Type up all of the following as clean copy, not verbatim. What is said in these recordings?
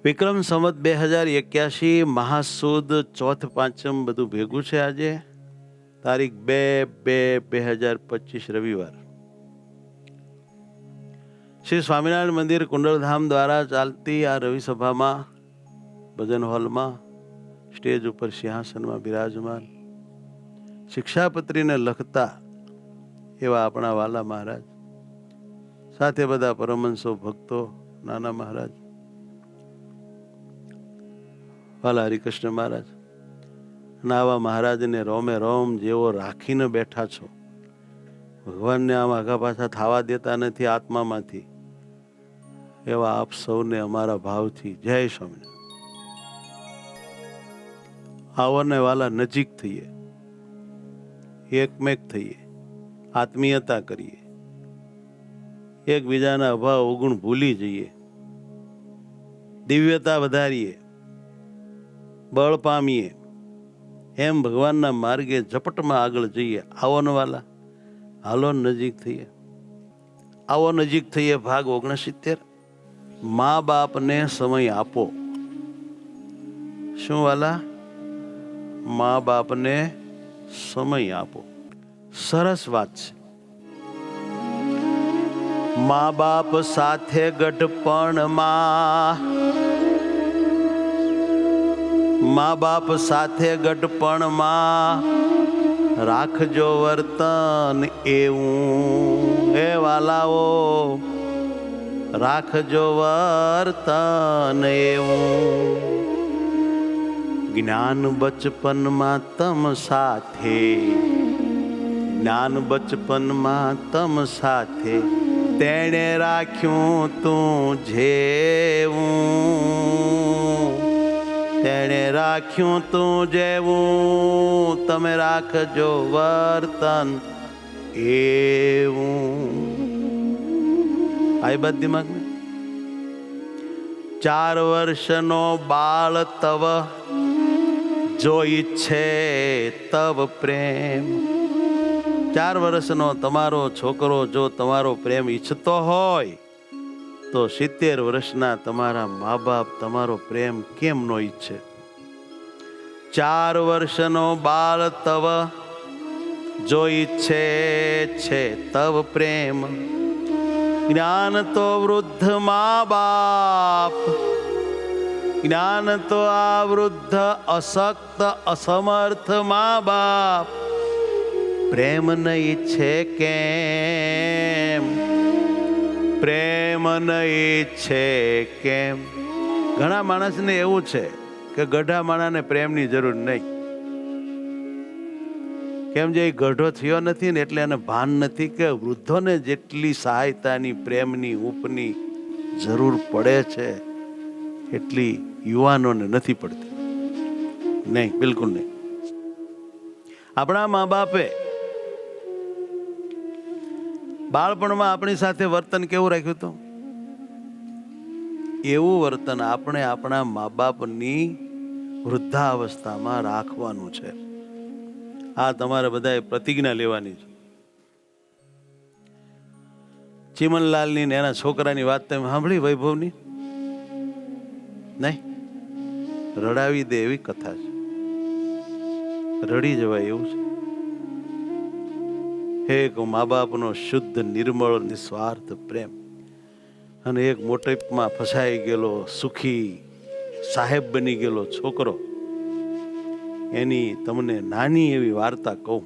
વિક્રમ સંવત 2081 મહાસુદ ચોથ પાંચમ બધું ભેગું છે. આજે તારીખ 2/2/2025 રવિવાર. શ્રી સ્વામિનારાયણ મંદિર કુંડલધામ દ્વારા ચાલતી આ રવિસભામાં ભજન હોલમાં સ્ટેજ ઉપર સિંહાસનમાં બિરાજમાન શિક્ષાપત્રીને લખતા એવા આપણા વાલા મહારાજ, સાથે બધા પરમહંસો ભક્તો, નાના મહારાજ, વાલા હરિકૃષ્ણ મહારાજ અને આવા મહારાજને રોમે રોમ જેવો રાખીને બેઠા છો. ભગવાનને આમ આગા પાછા થવા દેતા નથી આત્મામાંથી. એવા આપ સૌને અમારા ભાવથી જય સ્વામિનારાયણ. આવો ને વાલા નજીક થઈએ, એકમેક થઈએ, આત્મીયતા કરીએ, એકબીજાના અભાવ અવગુણ ભૂલી જઈએ, દિવ્યતા વધારીએ, બળ પામીએ, એમ ભગવાનના માર્ગે ઝપટમાં આગળ જઈએ. આવો ને વાલા, હાલો નજીક થઈએ, આવો નજીક થઈએ. ભાગ 69. મા બાપને સમય આપો. શું વાલા? મા બાપને સમય આપો. સરસ વાત છે. મા બાપ સાથે ગઢપણમાં, મા બાપ સાથે ગઢપણમાં રાખજો વર્તન એવું. એ વાલાઓ, રાખજો વર્તન એવું. જ્ઞાન બચપનમાં તમ સાથે, જ્ઞાન બચપનમાં તમ સાથે તેણે રાખ્યું તું જેવું, તેણે રાખ્યું તું જેવું. તમે રાખજો વર્તન એવું. આ બાદ દિમાગ 4 વર્ષનો બાળ તવ જો ઈચ્છે તવ પ્રેમ. 4 વર્ષનો તમારો છોકરો જો તમારો પ્રેમ ઈચ્છતો હોય તો 70 વર્ષના તમારા મા બાપ તમારો પ્રેમ કેમ નો ઈચ્છે? 4 વર્ષનો બાળ તવ જો ઈચ્છે છે તવ પ્રેમ. જ્ઞાન તો વૃદ્ધ મા બાપ, જ્ઞાન તો આ વૃદ્ધ અશક્ત અસમર્થ મા બાપ પ્રેમ નહીં છે કેમ? પ્રેમ નહીં છે કેમ? ઘણા માણસને એવું છે કે ગઢા માણાને પ્રેમની જરૂર નહીં. કેમ? જે ગઢો થયો નથી ને એટલે એને ભાન નથી કે વૃદ્ધોને જેટલી સહાયતાની, પ્રેમની, ઉપની જરૂર પડે છે એટલી યુવાનોને નથી પડતી. નહીં, બિલકુલ નહીં. આપણા મા બાપે બાળપણમાં આપણી સાથે વર્તન કેવું રાખ્યું હતું? એવું વર્તન આપણે આપણા મા બાપની વૃદ્ધાવસ્થામાં રાખવાનું છે. આ તમારે બધાએ પ્રતિજ્ઞા લેવાની છે. ચીમનલાલની ને એના છોકરાની વાત તમે સાંભળી વૈભવની? નહીં? રડાવી દે એવી કથા છે. રડી જવાય એવું છે. એક મા બાપનો શુદ્ધ, નિર્મળ, નિસ્વાર્થ પ્રેમ અને એક મોટપમાં ફસાઈ ગયેલો, સુખી સાહેબ બની ગયેલો છોકરો, એની તમને નાની એવી વાર્તા કહું.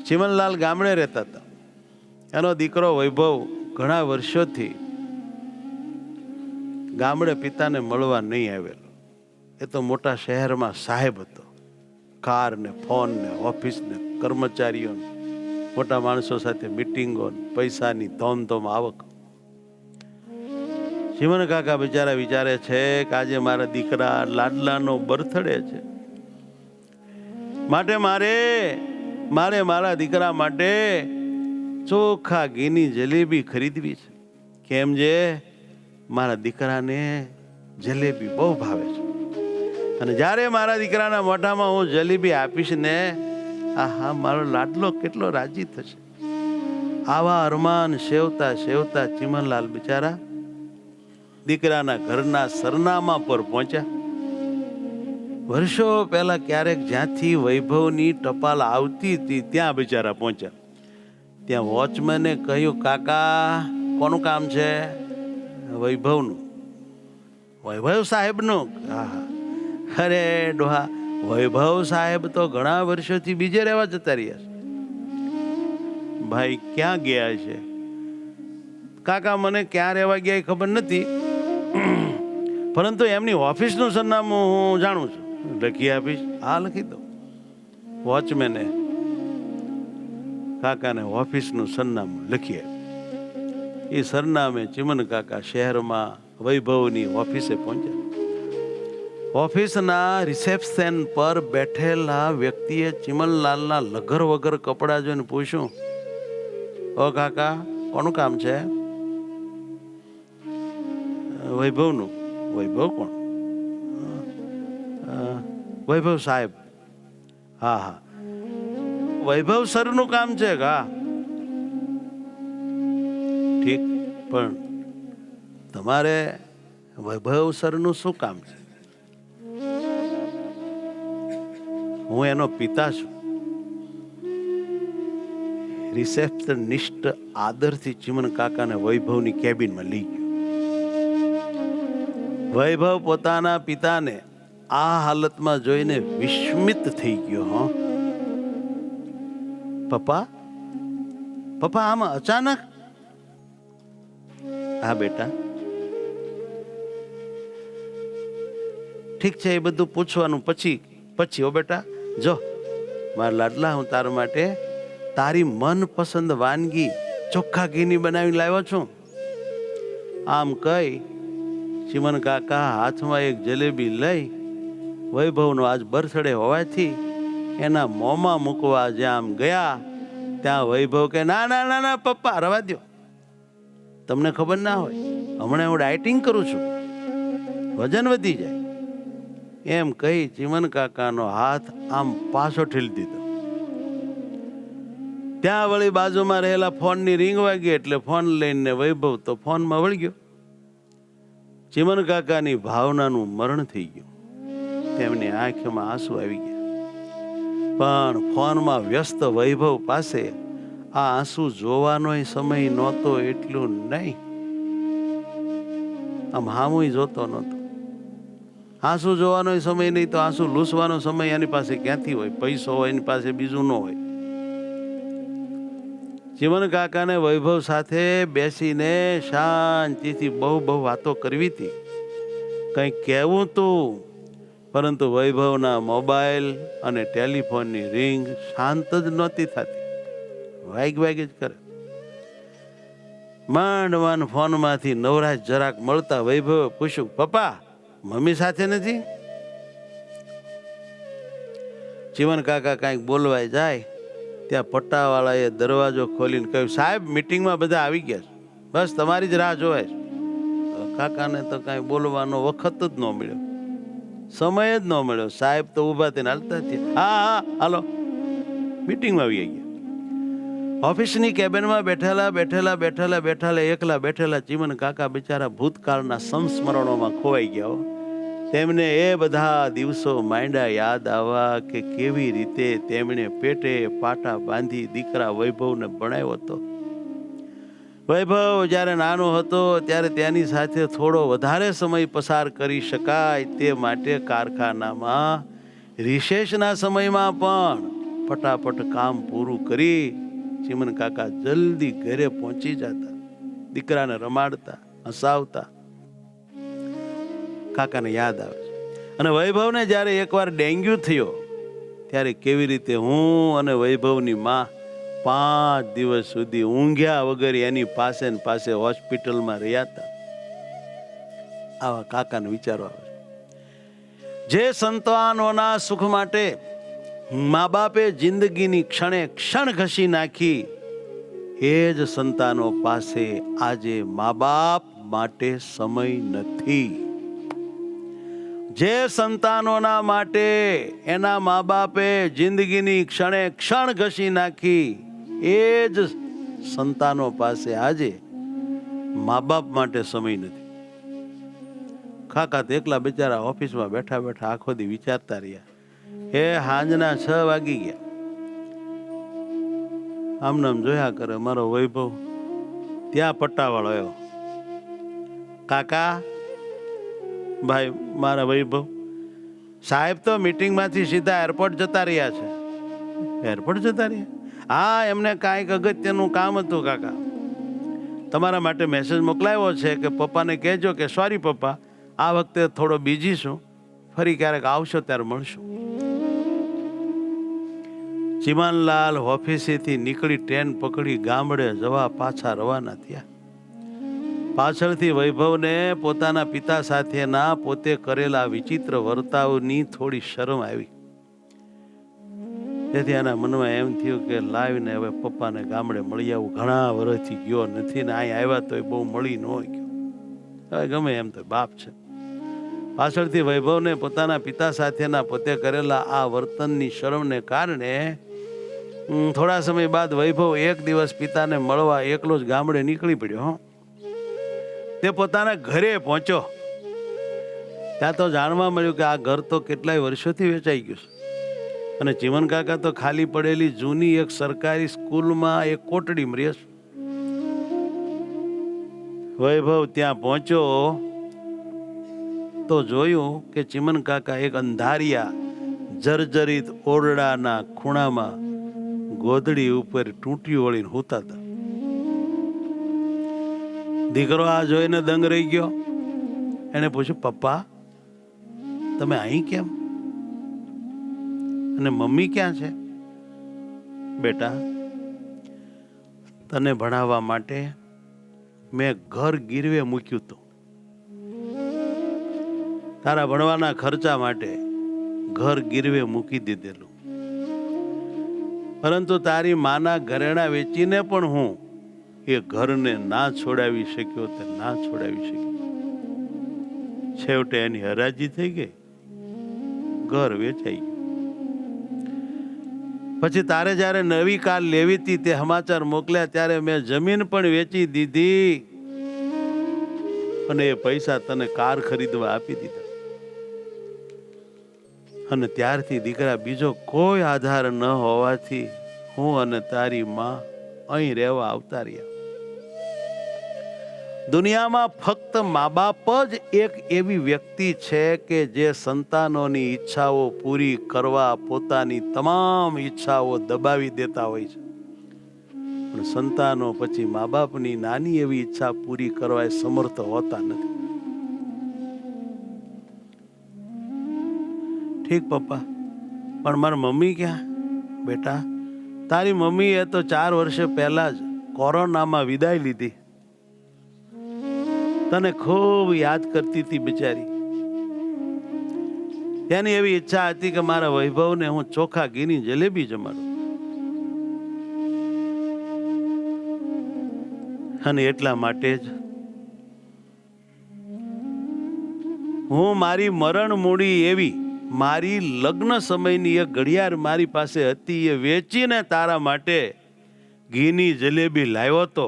ચીમનલાલ ગામડે રહેતા હતા. એનો દીકરો વૈભવ ઘણા વર્ષોથી ગામડે પિતાને મળવા નહીં આવેલો. એ તો મોટા શહેરમાં સાહેબ હતો. કાર ને ફોન ને ઓફિસ ને કર્મચારીઓ, મોટા માણસો સાથે મિટિંગો, પૈસાની ધોમ આવક. ચીમન કાકા બિચારા વિચારે છે કે આજે મારા દીકરા લાડલાનો બર્થડે છે, માટે મારે મારા દીકરા માટે ચોખા ઘીની જલેબી ખરીદવી છે. કેમ? જે મારા દીકરાને જલેબી બહુ ભાવે છે અને જ્યારે મારા દીકરાના મોઢામાં હું જલેબી આપીશ ને, આહા, મારો લાડલો કેટલો રાજી થશે. આવા અરમાન સેવતા સેવતા ચીમનલાલ બિચારા દીકરાના ઘરના સરનામા પર પહોંચ્યા. વર્ષો પહેલા ક્યારેક જ્યાંથી વૈભવની ટપાલ આવતી હતી ત્યાં બિચારા પહોંચ્યા. ત્યાં વોચમેને કહ્યું, કાકા કોનું કામ છે? વૈભવનું. વૈભવ સાહેબનું? અરે ડોહા, વૈભવ સાહેબ તો ઘણા વર્ષોથી બીજે રહેવા જતા રહ્યા છે. ભાઈ ક્યાં ગયા છે? કાકા મને ક્યાં રહેવા ગયા એ ખબર નથી, પરંતુ એમની ઓફિસનું સરનામું હું જાણું છું. લખી આપીશ? હા, લખી દો. વોચમેને કાકાને ઓફિસનું સરનામું લખી આપ્યું. એ સરનામે ચીમન કાકા શહેરમાં વૈભવની ઓફિસે પહોંચ્યા. ઓફિસના રિસેપ્શન પર બેઠેલા વ્યક્તિએ ચીમનલાલના લગર વગર કપડાં જોઈને પૂછ્યું, ઓ કાકા કોનું કામ છે? વૈભવનું. વૈભવ કોણ? વૈભવ સાહેબ. હા હા, વૈભવ સરનું કામ છે. હા ઠીક, પણ તમારે વૈભવ સરનું શું કામ છે? હું એનો પિતા છું. રિસેપ્શનિસ્ટ આદરથી ચીમન કાકાને વૈભવની કેબિનમાં લઈ ગયો. વૈભવ પોતાના પિતાને આ હાલતમાં જોઈને વિસ્મિત થઈ ગયો. પપ્પા, પપ્પા આમાં અચાનક? હા બેટા, ઠીક છે, એ બધું પૂછવાનું પછી હો બેટા. જો મારા લાડલા, હું તારા માટે તારી મનપસંદ વાનગી ચોખ્ખા ઘીની બનાવી લાવ્યો છું. આમ કહી ચીમન કાકા હાથમાં એક જલેબી લઈ વૈભવનો આજ બર્થડે હોવાથી એના મોંમાં મૂકવા જ્યાં આમ ગયા, ત્યાં વૈભવ કે ના ના ના ના પપ્પા, રવા દો. તમને ખબર ના હોય, હમણાં હું ડાયટિંગ કરું છું, વજન વધી જાય. એમ કહી ચીમન કાકાનો હાથ આમ પાછો ઠેલી દીધો. ત્યાં વળી બાજુમાં રહેલા ફોનની રિંગ વાગી એટલે ફોન લઈને વૈભવ તો ફોનમાં વળી ગયો. ચીમન કાકાની ભાવનાનું મરણ થઈ ગયું. તેમની આંખમાં આંસુ આવી ગયા. પણ ફોનમાં વ્યસ્ત વૈભવ પાસે આ આંસુ જોવાનો સમય નહોતો. એટલું નહીં, આમ હામુય જોતો નહોતો. આંસુ જોવાનો સમય નહીં તો આંસુ લૂસવાનો સમય એની પાસે ક્યાંથી હોય? પૈસો હોય એની પાસે, બીજું ન હોય. ચીમન કાકાને વૈભવ સાથે બેસીને શાંતિથી બહુ વાતો કરવી હતી, કંઈક કહેવું તું, પરંતુ વૈભવના મોબાઈલ અને ટેલિફોનની રિંગ શાંત જ નહોતી થતી. વાગ જ કરે. માંડ ફોનમાંથી નવરાશ જરાક મળતા વૈભવે પૂછ્યું, પપ્પા મમ્મી સાથે નથી? ચીમન કાકા કાંઈક બોલવાય જાય ત્યાં પટ્ટાવાળાએ દરવાજો ખોલીને કહ્યું, સાહેબ મીટિંગમાં બધા આવી ગયા છે, બસ તમારી જ રાહ જોવે છે. કાકાને તો કાંઈ બોલવાનો વખત જ ન મળ્યો, સમય જ ન મળ્યો. સાહેબ તો ઊભા થઈને હાલતા થયા. હા હાલો, મીટિંગમાં આવી ગયા. ઓફિસની કેબિનમાં બેઠેલા એકલા બેઠેલા ચીમન કાકા બિચારા ભૂતકાળના સંસ્મરણોમાં ખોવાઈ ગયા. તેમને એ બધા દિવસો માંડ્યા યાદ આવવા કે કેવી રીતે તેમણે પેટે પાટા બાંધી દીકરા વૈભવને ભણાવ્યો હતો. વૈભવ જ્યારે નાનો હતો ત્યારે તેની સાથે થોડો વધારે સમય પસાર કરી શકાય તે માટે કારખાનામાં રિસેસના સમયમાં પણ ફટાફટ કામ પૂરું કરી ચીમન કાકા જલ્દી ઘરે પહોંચી જતા, દીકરાને રમાડતા, હસાવતા. કાકાને યાદ આવે છે. અને વૈભવને જ્યારે એકવાર ડેન્ગ્યુ થયો ત્યારે કેવી રીતે હું અને વૈભવની માં 5 દિવસ સુધી ઊંઘ્યા વગર એની પાસે ને પાસે હોસ્પિટલમાં રહ્યા હતા. આવા કાકાને વિચારો આવે છે. જે સંતાનોના સુખ માટે મા બાપે જિંદગીની ક્ષણે ક્ષણ ઘસી નાખી, એ જ સંતાનો પાસે આજે મા બાપ માટે સમય નથી. જે સંતાનોના માટે એના મા બાપે જિંદગીની ક્ષણે ક્ષણ ઘસી નાખી, એ જ સંતાનો પાસે આજે મા બાપ માટે સમય નથી. કાકા તો એકલા બિચારા ઓફિસમાં બેઠા બેઠા આખો દી વિચારતા રહ્યા. એ સાંજના 6 વાગી ગયા, આમનામ જોયા કરે. મારો વૈભવ ત્યાં પટ્ટાવાળો આવ્યો. કાકા, ભાઈ મારા વૈભવ સાહેબ તો મીટિંગમાંથી સીધા એરપોર્ટ જતા રહ્યા છે. એરપોર્ટ જતા રહ્યા? હા, એમને કાંઈક અગત્યનું કામ હતું કાકા. તમારા માટે મેસેજ મોકલાવ્યો છે કે પપ્પાને કહેજો કે સોરી પપ્પા, આ વખતે થોડો બીજી છું, ફરી ક્યારેક આવશો ત્યારે મળશું. ચીમનલાલ ઓફિસેથી નીકળી ટ્રેન પકડી ગામડે જવા પાછા રવાના થયા. પાછળથી વૈભવને પોતાના પિતા સાથેના પોતે કરેલા વિચિત્ર વર્તાવની થોડી શરમ આવી. તેથી એના મનમાં એમ થયું કે લાવીને હવે પપ્પાને ગામડે મળી આવું. ઘણા વર્ષથી ગયો નથી ને અહીં આવ્યા તો બહુ મળી ન ગયો. હવે ગમે એમ તો બાપ છે. પાછળથી વૈભવને પોતાના પિતા સાથેના પોતે કરેલા આ વર્તનની શરમને કારણે થોડા સમય બાદ વૈભવ એક દિવસ પિતાને મળવા એકલો જ ગામડે નીકળી પડ્યો. તે પોતાના ઘરે પહોંચ્યો ત્યાં તો જાણવા મળ્યું કે આ ઘર તો કેટલાય વર્ષોથી વેચાઈ ગયું છે અને ચીમન કાકા તો ખાલી પડેલી જૂની એક સરકારી સ્કૂલમાં એક કોટડીમાં રહે છે. વૈભવ ત્યાં પહોંચ્યો તો જોયું કે ચીમન કાકા એક અંધારિયા જર્જરિત ઓરડાના ખૂણામાં ગોદડી ઉપર ટૂંટિયું વળીને સૂતા હતા. દીકરો આ જોઈને દંગ રહી ગયો. એને પૂછ્યું, પપ્પા તમે અહીં કેમ અને મમ્મી ક્યાં છે? બેટા, તને ભણાવવા માટે મેં ઘર ગીરવે મૂક્યું હતું. તારા ભણવાના ખર્ચા માટે ઘર ગીરવે મૂકી દીધેલું, પરંતુ તારી માના ઘરેણા વેચીને પણ હું એ ઘરને ના છોડાવી શક્યો તે ના છોડાવી શક્યો. છેવટે એની હરાજી થઈ ગઈ, ઘર વેચાઈ ગયું. પછી તારે જ્યારે નવી કાર લેવી હતી તે સમાચાર મોકલ્યા ત્યારે મેં જમીન પણ વેચી દીધી અને એ પૈસા તને કાર ખરીદવા આપી દીધા. અને ત્યારથી દીકરા બીજો કોઈ આધાર ન હોવાથી હું અને તારી માં અહીં રહેવા આવતા રહ્યા. દુનિયામાં ફક્ત મા બાપ જ એક એવી વ્યક્તિ છે કે જે સંતાનોની ઈચ્છાઓ પૂરી કરવા પોતાની તમામ ઈચ્છાઓ દબાવી દેતા હોય છે, પણ સંતાનો પછી મા બાપની નાની એવી ઈચ્છા પૂરી કરવા એ સમર્થ હોતા નથી. ઠીક પપ્પા, પણ મારી મમ્મી ક્યાં? બેટા, તારી મમ્મીએ તો 4 વર્ષ પહેલા જ કોરોનામાં વિદાય લીધી. તને ખૂબ યાદ કરતી હતી બિચારી. એની એવી ઈચ્છા હતી કે મારા વૈભવને હું ચોખા ઘીની જલેબી જમાડું. અને એટલા માટે જ હું મારી મરણ મૂડી એવી મારી લગ્ન સમયની એક ઘડિયાળ મારી પાસે હતી એ વેચીને તારા માટે ઘીની જલેબી લાવ્યો તો.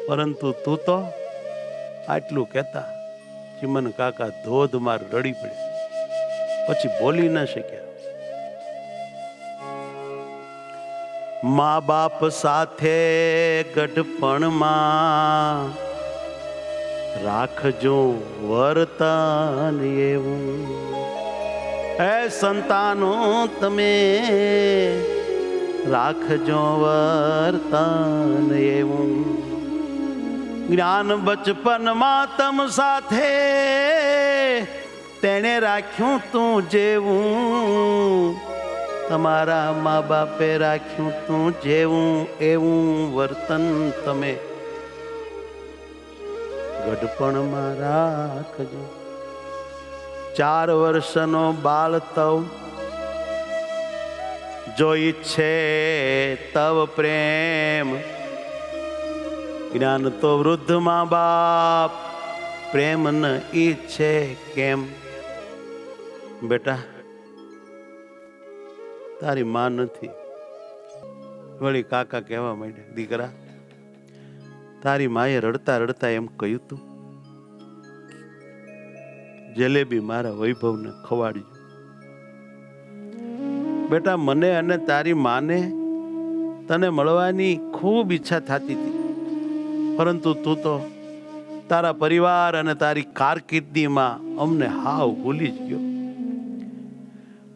પરંતુ તું તો આટલું કહેતા ચીમન કાકા ધોધમાર રડી પડ્યા, પછી બોલી ન શક્યા. મા બાપ સાથે ગઢપણમાં રાખજો વર્તન એવું. એ સંતાનો તમે રાખજો વર્તન એવું. જ્ઞાન બચપનમાં તમ સાથે તેણે રાખ્યું તું જેવું, તમારા મા બાપે રાખ્યું તું જેવું એવું વર્તન તમે ગઢપણમાં રાખજો. 4 વર્ષનો બાળ તવ જો ઈચ્છે તવ પ્રેમ. જ્ઞાન તો વૃદ્ધ મા બાપ પ્રેમ ન ઈચ્છે કેમ. બેટા, તારી માં નથી વળી કાકા કહેવા માંડ્યા, દીકરા તારી માએ રડતા રડતા એમ કહ્યું તું, જલેબી મારા વૈભવને ખવાડજો. બેટા મને અને તારી માને તને મળવાની ખૂબ ઈચ્છા થતી હતી, પરંતુ તું તો તારા પરિવાર અને તારી કારકિર્દીમાં અમને હાવ ભૂલી જ ગયો.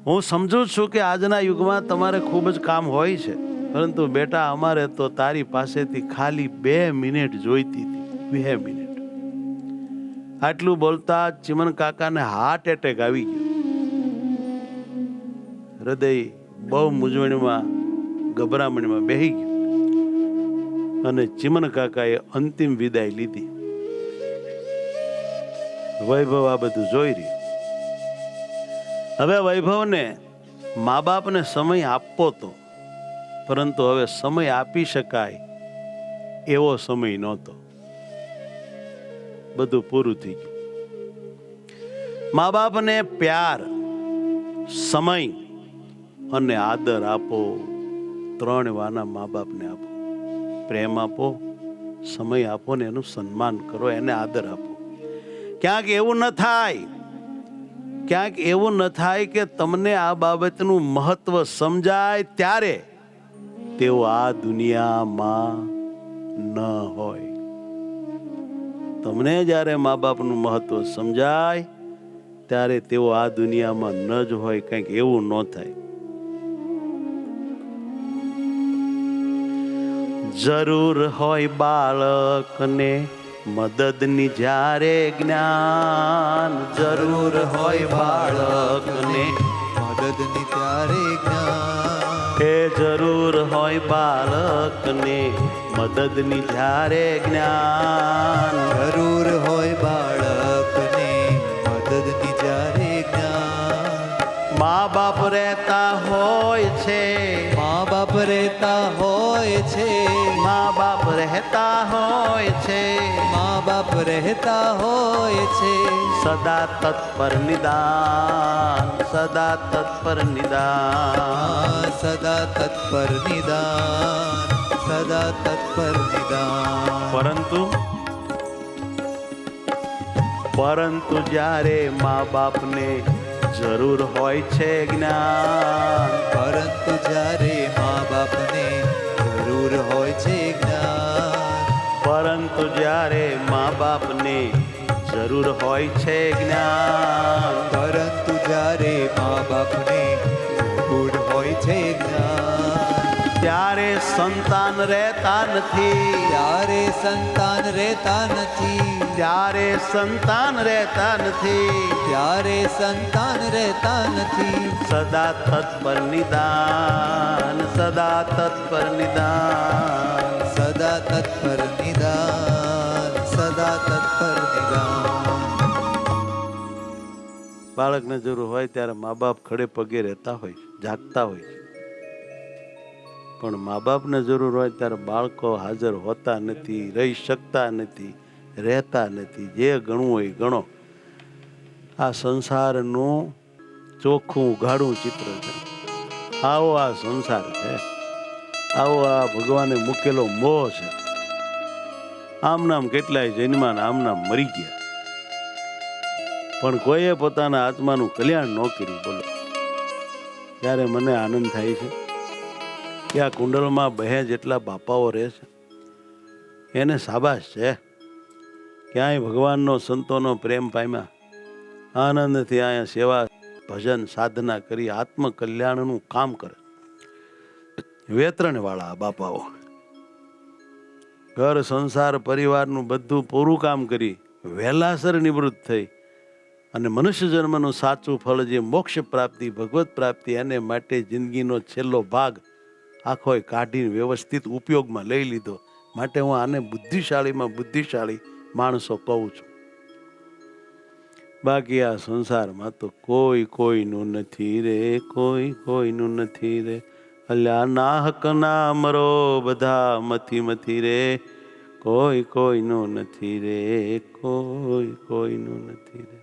હું સમજુ છું કે આજના યુગમાં તમારે ખૂબ જ કામ હોય છે, પરંતુ બેટા અમારે તો તારી પાસેથી ખાલી 2 મિનિટ જોઈતી હતી, 2 મિનિટ. આટલું બોલતા ચીમન કાકાને હાર્ટ એટેક આવી ગયો. હૃદય બહુ મૂંઝવણમાં ગભરામણમાં બેહી ગયું અને ચીમન કાકાએ અંતિમ વિદાય લીધી. વૈભવ આ બધું જોઈ રહ્યું. હવે વૈભવને મા બાપને સમય આપવો તો, પરંતુ હવે સમય આપી શકાય એવો સમય નહોતો. બધું પૂરું થઈ ગયું. મા બાપને પ્યાર, સમય અને આદર આપો. 3 વાના મા બાપને આપો. પ્રેમ આપો, સમય આપો ને એનું સન્માન કરો, એને આદર આપો. ક્યાંક એવું ન થાય કે તમને આ બાબતનું મહત્વ સમજાય ત્યારે તેઓ આ દુનિયામાં ન હોય. તમને જ્યારે મા બાપનું મહત્વ સમજાય ત્યારે તેઓ આ દુનિયામાં ન જ હોય. કંઈક એવું ન થાય. જરૂર હોય બાળકને મદદની જ્યારે જ્ઞાન, જરૂર હોય બાળકને મદદની ત્યારે જ્ઞાન, એ જરૂર હોય બાળકને મદદની જ્યારે જ્ઞાન, જરૂર હોય બાળકને મદદની જ્યારે જ્ઞાન. મા બાપ રહેતા હોય છે, મા બાપ રહેતા હોય છે, મા બાપ રહેતા હોય છે, મા બાપ રહેતા હોય છે. સદા તત્પર નિદાન, સદા તત્પર નિદાન, સદા તત્પર નિદાન, સદા તત્પર નિદાન. પરંતુ જ્યારે મા બાપને જરૂર હોય છે જ્ઞાન, પરંતુ જ્યારે મા બાપને જરૂર હોય છે જ્ઞાન, પરંતુ જ્યારે મા બાપને જરૂર હોય છે જ્ઞાન, પરંતુ જ્યારે મા બાપને જરૂર હોય છે જ્ઞાન, ત્યારે સંતાન રહેતા નથી, ત્યારે સંતાન રહેતા નથી, ત્યારે સંતાન રહેતા નથી, ત્યારે સંતાન રહેતા નથી. સદા તત્પર નિદાન, સદા તત્પર નિદાન, સદા તત્પર નિદાન, સદા તત્પર નિદાન. બાળકને જરૂર હોય ત્યારે મા બાપ ખડે પગે રહેતા હોય, જાગતા હોય છે. પણ મા બાપને જરૂર હોય ત્યારે બાળકો હાજર હોતા નથી, રહી શકતા નથી, રહેતા નથી. જે ગણવું હોય ગણો. આ સંસારનું ચોખ્ખું ઉઘાડું ચિત્ર છે. આવો આ સંસાર છે, આવો આ ભગવાને મૂકેલો મોહ છે. આમ નામ કેટલાય જન્મા આમ નામ મરી ગયા, પણ કોઈએ પોતાના આત્માનું કલ્યાણ ન કર્યું. બોલો, ત્યારે મને આનંદ થાય છે કે આ કુંડલમાં 2 જેટલા બાપાઓ રહે છે એને શાબાશ છે. ક્યાંય ભગવાનનો સંતોનો પ્રેમ પામ્યા, આનંદથી અહીંયા સેવા ભજન સાધના કરી આત્મકલ્યાણનું કામ કરે. વેતરણવાળા બાપાઓ ઘર સંસાર પરિવારનું બધું પૂરું કામ કરી વહેલાસર નિવૃત્ત થઈ અને મનુષ્ય જન્મનું સાચું ફળ જે મોક્ષ પ્રાપ્તિ, ભગવત પ્રાપ્તિ, એને માટે જિંદગીનો છેલ્લો ભાગ આખોય કાઢીને વ્યવસ્થિત ઉપયોગમાં લઈ લીધો. માટે હું આને બુદ્ધિશાળીમાં બુદ્ધિશાળી માણસો કહું છું. બાકી આ સંસારમાં તો કોઈ કોઈનું નથી રે, કોઈ કોઈનું નથી રે. અલ્યા નાહક ના મરો બધા મથી રે, કોઈ કોઈનું નથી રે, કોઈ કોઈનું નથી રે.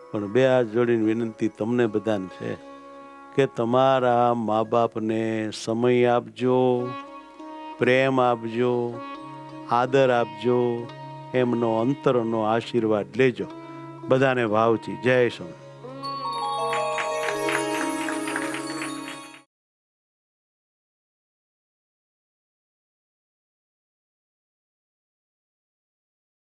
પણ 2 હાથ જોડીને વિનંતી તમને બધાને છે કે તમારા મા બાપને સમય આપજો, પ્રેમ આપજો, આદર આપજો, એમનો અંતરનો આશીર્વાદ લેજો. બધાને ભાવથી જય સ્વામી.